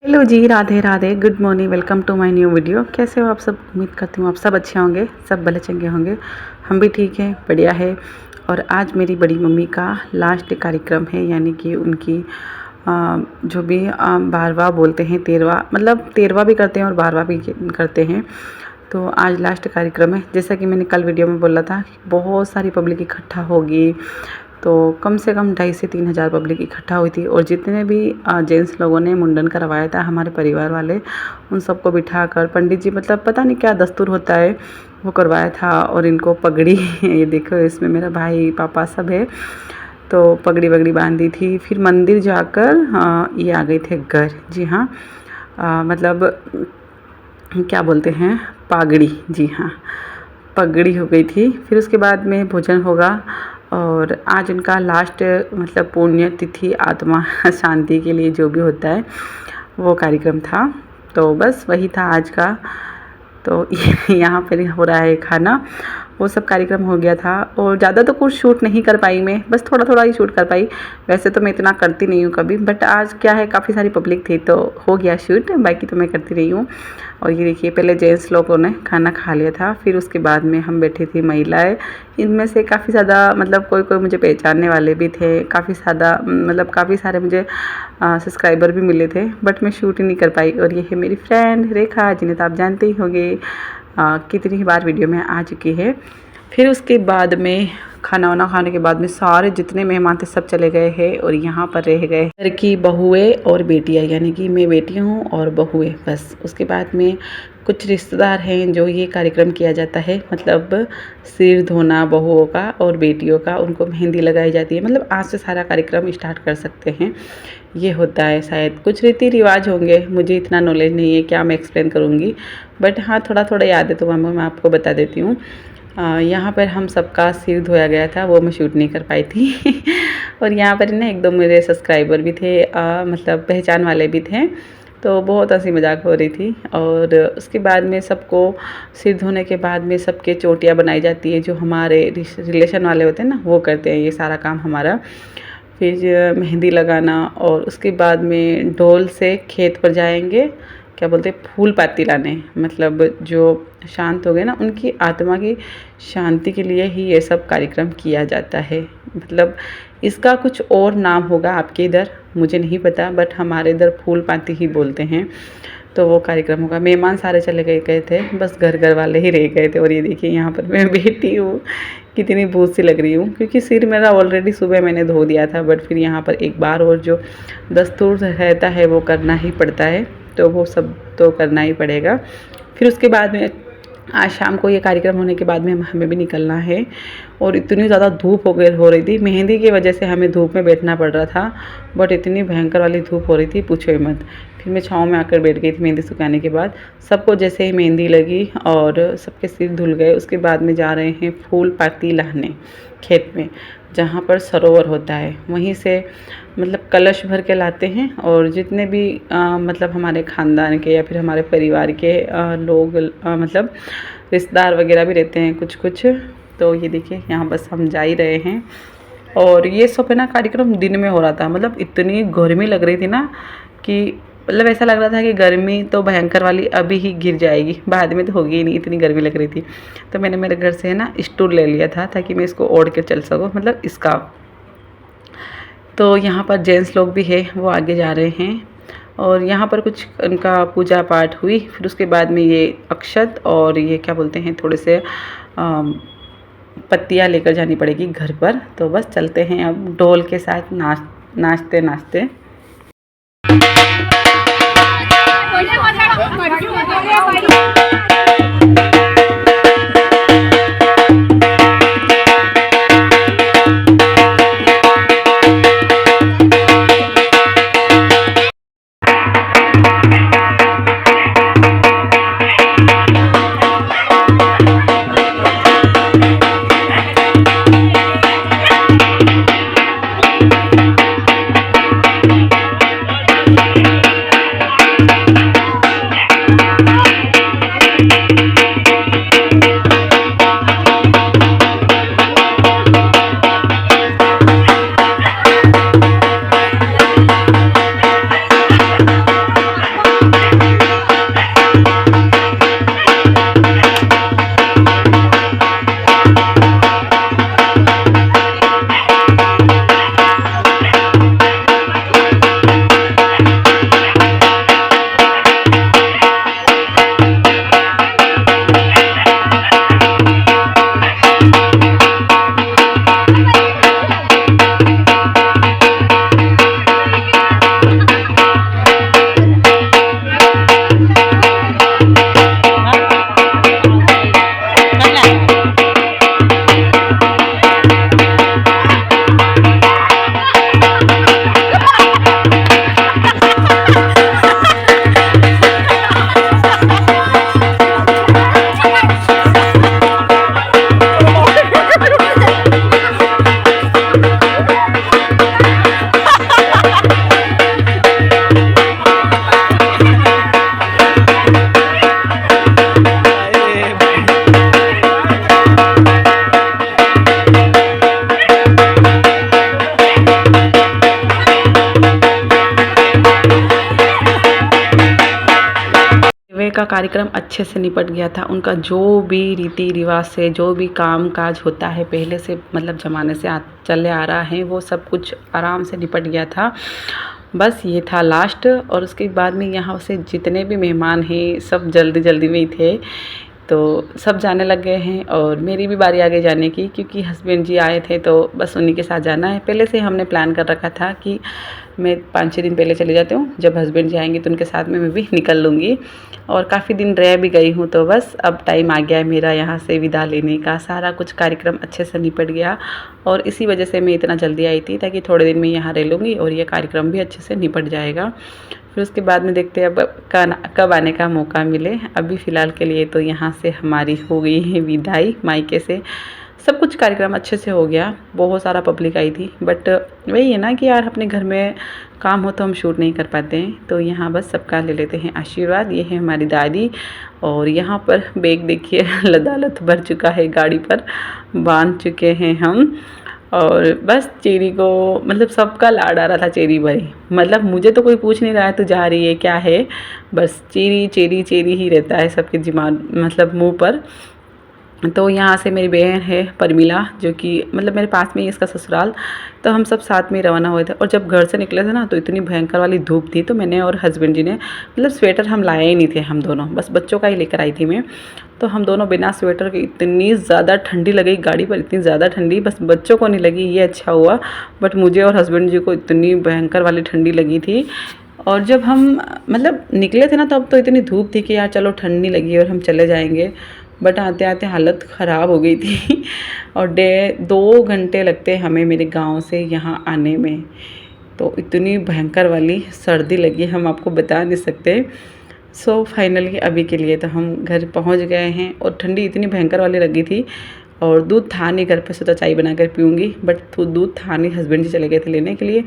Hello जी, Radhe Radhe, good morning, welcome to my new video. कैसे हो आप सब? उम्मीद करती हूँ आप सब अच्छे होंगे, सब भले चंगे होंगे। हम भी ठीक हैं, बढ़िया है। और आज मेरी बड़ी मम्मी का लास्ट कार्यक्रम है, यानी कि उनकी जो भी 12वां बोलते हैं, 13वां, मतलब 13वां भी करते हैं और 12वां भी करते हैं। तो आज लास्ट कार्यक्रम है। जैसा कि मैंने कल वीडियो में बोला था, बहुत सारी पब्लिक इकट्ठा होगी, तो कम से कम 2,500 से 3,000 पब्लिक इकट्ठा हुई थी। और जितने भी जेंट्स लोगों ने मुंडन करवाया था, हमारे परिवार वाले, उन सबको बिठाकर पंडित जी, मतलब पता नहीं क्या दस्तूर होता है, वो करवाया था। और इनको पगड़ी ये देखो, इसमें मेरा भाई पापा सब है, तो पगड़ी वगड़ी बांधी थी। फिर मंदिर जाकर ये आ गए थे घर। जी हाँ, मतलब क्या बोलते हैं, पागड़ी। जी हाँ, पगड़ी हो गई थी। फिर उसके बाद में भोजन होगा। और आज उनका लास्ट, मतलब पुण्य तिथि, आत्मा शांति के लिए जो भी होता है वो कार्यक्रम था। तो बस वही था आज का। तो यहाँ पर हो रहा है खाना, वो सब कार्यक्रम हो गया था। और ज़्यादा तो कुछ शूट नहीं कर पाई मैं, बस थोड़ा थोड़ा ही शूट कर पाई। वैसे तो मैं इतना करती नहीं हूँ कभी, बट आज क्या है, काफ़ी सारी पब्लिक थी तो हो गया शूट, बाकी तो मैं करती रही हूँ। और ये देखिए, पहले जेंट्स लोगों ने खाना खा लिया था, फिर उसके बाद में हम बैठे थे महिलाएं। इनमें से काफ़ी ज़्यादा, मतलब कोई कोई मुझे पहचानने वाले भी थे, काफ़ी ज़्यादा, मतलब काफ़ी सारे मुझे सब्सक्राइबर भी मिले थे, बट मैं शूट ही नहीं कर पाई। और ये है मेरी फ्रेंड रेखा, जिन्हें तो आप जानते ही होंगे, कितनी ही बार वीडियो में आ चुकी है। फिर उसके बाद में खाना वाना खाने के बाद में सारे जितने मेहमान थे सब चले गए हैं, और यहाँ पर रह गए घर की बहुएं और बेटियाँ, यानी कि मैं बेटी हूँ और बहुएं, बस। उसके बाद में कुछ रिश्तेदार हैं जो ये कार्यक्रम किया जाता है, मतलब सिर धोना बहुओं का और बेटियों का, उनको मेहंदी लगाई जाती है। मतलब आज से सारा कार्यक्रम स्टार्ट कर सकते हैं, ये होता है। शायद कुछ रीति रिवाज होंगे, मुझे इतना नॉलेज नहीं है, क्या मैं एक्सप्लेन करूँगी, बट हाँ थोड़ा थोड़ा याद है, तो मैं आपको बता देती हूँ। यहाँ पर हम सबका सिर धोया गया था, वो मैं शूट नहीं कर पाई थी। और यहाँ पर ना एक दो मेरे सब्सक्राइबर भी थे, मतलब पहचान वाले भी थे, तो बहुत हंसी मजाक हो रही थी। और उसके बाद में सबको सिर धोने के बाद में सबके चोटियाँ बनाई जाती है, जो हमारे रिलेशन वाले होते हैं ना, वो करते हैं ये सारा काम हमारा। फिर मेहंदी लगाना, और उसके बाद में ढोल से खेत पर जाएंगे, क्या बोलते हैं, फूल पाती लाने, मतलब जो शांत हो गए ना, उनकी आत्मा की शांति के लिए ही ये सब कार्यक्रम किया जाता है। मतलब इसका कुछ और नाम होगा आपके इधर, मुझे नहीं पता, बट हमारे इधर फूल पाती ही बोलते हैं। तो वो कार्यक्रम होगा। मेहमान सारे चले गए थे, बस घर वाले ही रह गए थे। और ये देखिए, यहाँ पर मैं बैठी हूँ, कितनी भूत सी लग रही हूँ, क्योंकि सिर मेरा ऑलरेडी सुबह मैंने धो दिया था, बट फिर यहाँ पर एक बार और जो दस्तूर रहता है वो करना ही पड़ता है, तो वो सब तो करना ही पड़ेगा। फिर उसके बाद में आज शाम को ये कार्यक्रम होने के बाद में हमें भी निकलना है। और इतनी ज़्यादा धूप हो रही थी, मेहंदी की वजह से हमें धूप में बैठना पड़ रहा था, बट इतनी भयंकर वाली धूप हो रही थी, पूछो ही मत। फिर मैं छाँव में आकर बैठ गई थी मेहंदी सुखाने के बाद। सबको जैसे ही मेहंदी लगी और सबके सिर धुल गए, उसके बाद में जा रहे हैं फूल पाती लाने खेत में, जहाँ पर सरोवर होता है, वहीं से मतलब कलश भर के लाते हैं। और जितने भी मतलब हमारे ख़ानदान के या फिर हमारे परिवार के लोग, मतलब रिश्तेदार वगैरह भी रहते हैं कुछ कुछ। तो ये देखिए, यहाँ बस हम जा ही रहे हैं। और ये सब है ना, कार्यक्रम दिन में हो रहा था, मतलब इतनी गर्मी लग रही थी ना, कि मतलब ऐसा लग रहा था कि गर्मी तो भयंकर वाली अभी ही गिर जाएगी, बाद में तो होगी ही नहीं, इतनी गर्मी लग रही थी। तो मैंने मेरे घर से है ना स्टूल ले लिया था, ताकि मैं इसको ओढ़ के चल सकूँ, मतलब इसका। तो यहाँ पर जेंट्स लोग भी है, वो आगे जा रहे हैं। और यहाँ पर कुछ उनका पूजा पाठ हुई। फिर उसके बाद में ये अक्षत और ये क्या बोलते हैं, थोड़े से पत्तियाँ लेकर जानी पड़ेगी घर पर। तो बस चलते हैं अब ढोल के साथ नाचते नाचते। का कार्यक्रम अच्छे से निपट गया था। उनका जो भी रीति रिवाज से जो भी काम काज होता है पहले से मतलब ज़माने से चले आ रहा है, वो सब कुछ आराम से निपट गया था। बस ये था लास्ट। और उसके बाद में यहाँ से जितने भी मेहमान हैं सब जल्दी जल्दी में ही थे, तो सब जाने लग गए हैं और मेरी भी बारी आ गई जाने की, क्योंकि हस्बैंड जी आए थे तो बस उन्हीं के साथ जाना है। पहले से हमने प्लान कर रखा था कि मैं 5-6 दिन पहले चले जाती हूँ, जब हस्बैंड जी आएंगे तो उनके साथ में मैं भी निकल लूँगी। और काफ़ी दिन रह भी गई हूँ, तो बस अब टाइम आ गया है मेरा यहाँ से विदा लेने का। सारा कुछ कार्यक्रम अच्छे से निपट गया और इसी वजह से मैं इतना जल्दी आई थी, ताकि थोड़े दिन में यहाँ रह लूँगी और ये कार्यक्रम भी अच्छे से निपट जाएगा। फिर उसके बाद में देखते हैं अब कब आने का मौका मिले। अभी फ़िलहाल के लिए तो यहाँ से हमारी हो गई है विदाई मायके से। सब कुछ कार्यक्रम अच्छे से हो गया, बहुत सारा पब्लिक आई थी, बट वही है ना कि यार अपने घर में काम हो तो हम शूट नहीं कर पाते हैं। तो यहाँ बस सबका ले लेते हैं आशीर्वाद। ये है हमारी दादी और यहाँ पर बैग देखिए लदालत भर चुका है, गाड़ी पर बांध चुके हैं हम। और बस चेरी को मतलब सबका लाड आ रहा था, चेरी भरी, मतलब मुझे तो कोई पूछ नहीं रहा है तो जा रही है क्या है, बस चेरी चेरी चेरी ही रहता है सबके दिमाग मतलब मुंह पर। तो यहाँ से मेरी बहन है परमिला, जो कि मतलब मेरे पास में ही इसका ससुराल, तो हम सब साथ में रवाना हुए थे। और जब घर से निकले थे ना तो इतनी भयंकर वाली धूप थी, तो मैंने और हस्बैंड जी ने मतलब स्वेटर हम लाए ही नहीं थे, हम दोनों बस बच्चों का ही लेकर आई थी मैं। तो हम दोनों बिना स्वेटर के, इतनी ज़्यादा ठंडी लगी गाड़ी पर, इतनी ज़्यादा ठंडी, बस बच्चों को नहीं लगी ये अच्छा हुआ, बट मुझे और हस्बैंड जी को इतनी भयंकर वाली ठंडी लगी थी। और जब हम मतलब निकले थे ना तब तो इतनी धूप थी कि यार चलो ठंड नहीं लगी और हम चले जाएंगे, बट आते आते हालत ख़राब हो गई थी। और 2 घंटे लगते हमें मेरे गांव से यहाँ आने में, तो इतनी भयंकर वाली सर्दी लगी हम आपको बता नहीं सकते। सो फाइनली अभी के लिए तो हम घर पहुँच गए हैं और ठंडी इतनी भयंकर वाली लगी थी। और दूध था नहीं घर पे, सोचा चाय बनाकर पीऊँगी, बट दूध था नहीं, हस्बैंड जी चले गए थे लेने के लिए।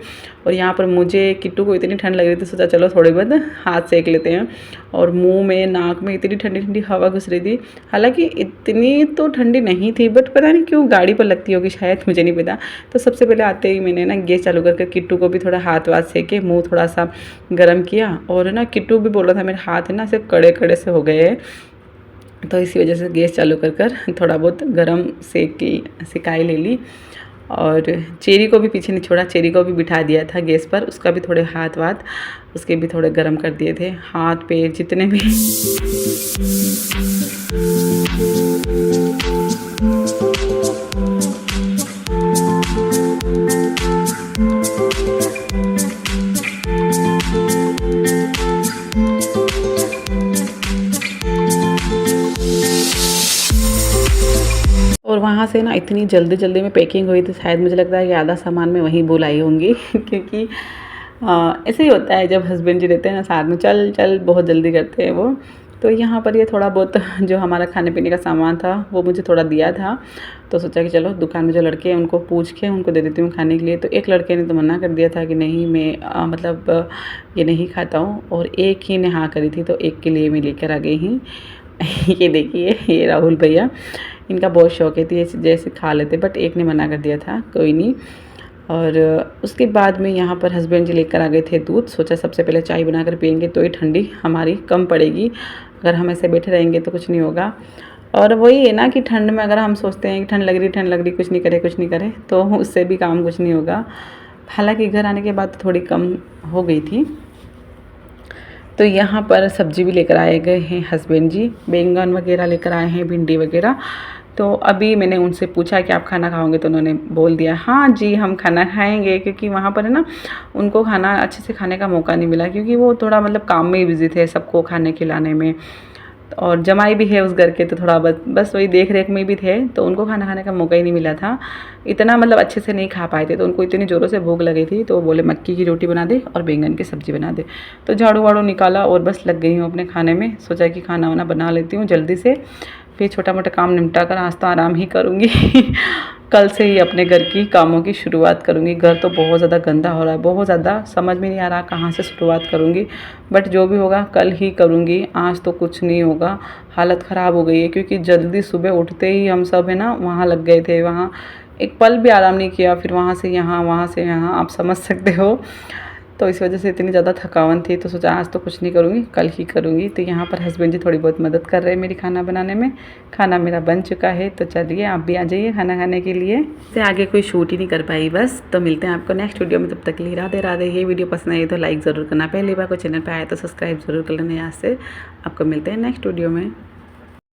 और यहाँ पर मुझे किट्टू को इतनी ठंड लग रही थी, सोचा चलो थोड़ी बहुत हाथ सेक लेते हैं। और मुंह में नाक में इतनी ठंडी ठंडी हवा घुस रही थी, हालांकि इतनी तो ठंडी नहीं थी, बट पता नहीं क्यों गाड़ी पर लगती होगी शायद, मुझे नहीं पता। तो सबसे पहले आते ही मैंने ना गैस चालू करके किट्टू को भी थोड़ा हाथ वाथ सेके, मुँह थोड़ा सा गर्म किया। और ना किट्टू भी बोल रहा था मेरे हाथ है ना सिर्फ कड़े कड़े से हो गए हैं, तो इसी वजह से गैस चालू कर थोड़ा बहुत गरम सेकाई ले ली। और चेरी को भी पीछे नहीं छोड़ा, चेरी को भी बिठा दिया था गैस पर, उसका भी थोड़े हाथ वाथ उसके भी थोड़े गरम कर दिए थे, हाथ पैर जितने भी। और वहाँ से ना इतनी जल्दी जल्दी में पैकिंग हुई थी, शायद मुझे लगता है कि आधा सामान मैं वहीं भूल आई होंगी। क्योंकि ऐसे ही होता है जब हस्बैंड जी रहते हैं ना साथ में, चल चल बहुत जल्दी करते हैं वो। तो यहाँ पर ये थोड़ा बहुत जो हमारा खाने पीने का सामान था वो मुझे थोड़ा दिया था, तो सोचा कि चलो दुकान में जो लड़के हैं उनको पूछ के उनको दे देती हूँ खाने के लिए। तो एक लड़के ने तो मना कर दिया था कि नहीं मैं मतलब ये नहीं खाता हूँ, और एक ही ने हाँ करी थी, तो एक के लिए मैं लेकर आ गई हूँ। ये देखिए ये राहुल भैया, इनका बहुत शौक है, तो जैसे खा लेते, बट एक ने मना कर दिया था, कोई नहीं। और उसके बाद में यहाँ पर हस्बैंड जी लेकर आ गए थे दूध। सोचा सबसे पहले चाय बनाकर पियेंगे तो ही ठंडी हमारी कम पड़ेगी, अगर हम ऐसे बैठे रहेंगे तो कुछ नहीं होगा। और वही है ना कि ठंड में अगर हम सोचते हैं कि ठंड लग रही कुछ नहीं करे तो उससे भी काम कुछ नहीं होगा। हालांकि घर आने के बाद थोड़ी कम हो गई थी। तो यहाँ पर सब्ज़ी भी लेकर आए गए हैं हस्बैंड जी, बैंगन वगैरह लेकर आए हैं, भिंडी वगैरह। तो अभी मैंने उनसे पूछा कि आप खाना खाओगे, तो उन्होंने बोल दिया हाँ जी हम खाना खाएंगे, क्योंकि वहाँ पर है ना उनको खाना अच्छे से खाने का मौका नहीं मिला, क्योंकि वो थोड़ा मतलब काम में ही बिजी थे, सबको खाने खिलाने में। और जमाई भी है उस घर के, तो थोड़ा बस वही देख रेख में भी थे, तो उनको खाना खाने का मौका ही नहीं मिला था, इतना मतलब अच्छे से नहीं खा पाए थे। तो उनको इतनी ज़ोरों से भूख लगी थी, तो बोले मक्की की रोटी बना दे और बैंगन की सब्ज़ी बना दे। तो झाड़ू वाड़ू निकाला और बस लग गई हूँ अपने खाने में। सोचा कि खाना वाना बना लेती हूँ जल्दी से, फिर छोटा मोटा काम निपटा कर आज तो आराम ही करूँगी। कल से ही अपने घर की कामों की शुरुआत करूँगी। घर तो बहुत ज़्यादा गंदा हो रहा है, बहुत ज़्यादा, समझ में नहीं आ रहा कहाँ से शुरुआत करूँगी, बट जो भी होगा कल ही करूँगी, आज तो कुछ नहीं होगा। हालत ख़राब हो गई है, क्योंकि जल्दी सुबह उठते ही हम सब है ना वहाँ लग गए थे, वहाँ एक पल भी आराम नहीं किया, फिर वहाँ से यहाँ आप समझ सकते हो। तो इस वजह से इतनी ज़्यादा थकान थी, तो सोचा आज तो कुछ नहीं करूँगी, कल ही करूँगी। तो यहाँ पर हस्बैंड जी थोड़ी बहुत मदद कर रहे हैं मेरी खाना बनाने में। खाना मेरा बन चुका है, तो चलिए आप भी आ जाइए खाना खाने के लिए। से आगे कोई शूट ही नहीं कर पाई बस। तो मिलते हैं आपको नेक्स्ट वीडियो में, तब तक के लिए राधे राधे। ये वीडियो पसंद आई तो लाइक ज़रूर करना, पहली बार कोई चैनल पर आए तो सब्सक्राइब जरूर कर लेना। यहाँ से आपको मिलते हैं नेक्स्ट वीडियो में।